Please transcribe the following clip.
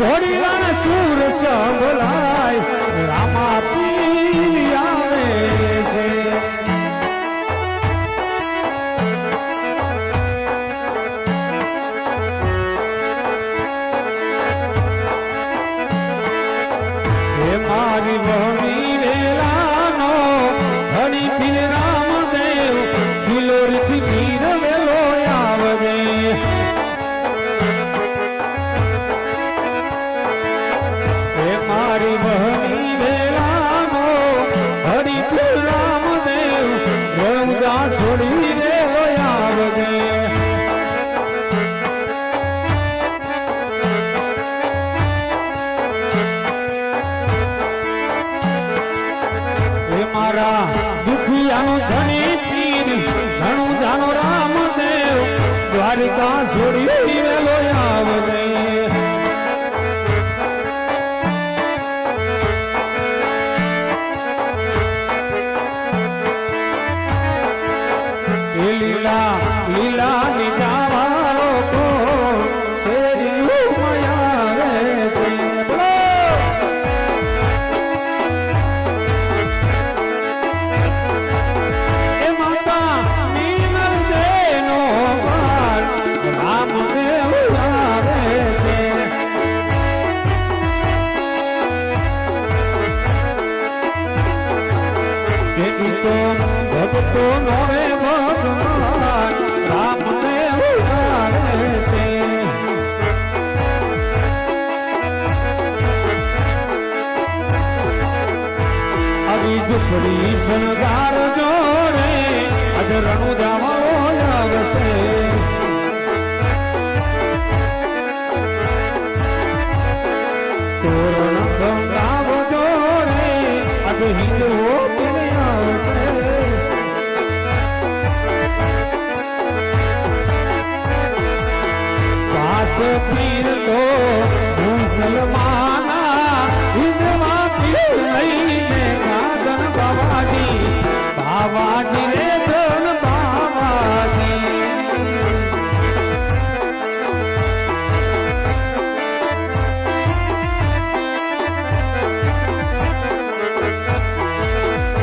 ઘોડીલા સુર સંભળાય રામા પી આવે છે હે મારી વહની વેલાનો હરી પીર રામદેવ કિલોરથી પીર વેલો આવજે મારી બહની વેલાનો હરિ પીર રામદેવ ગંગા છોડી રે આવજે હે મારા દુખિયાનો ધણી પીર ઘણું જાનો રામદેવ દ્વારિકા છોડી રેલો આવજે લીલા લીલા નીચાવાળો કો શેરીયું મયા રે છે બોલો એ માતા નીનલ દેનો પાર રામદેવ આવે છે તેથી તો ભક્તો નો રે ભગવાન રામદેવ આવે છે આવી ઝૂંપડી શણગાર જોડે અજ રણુ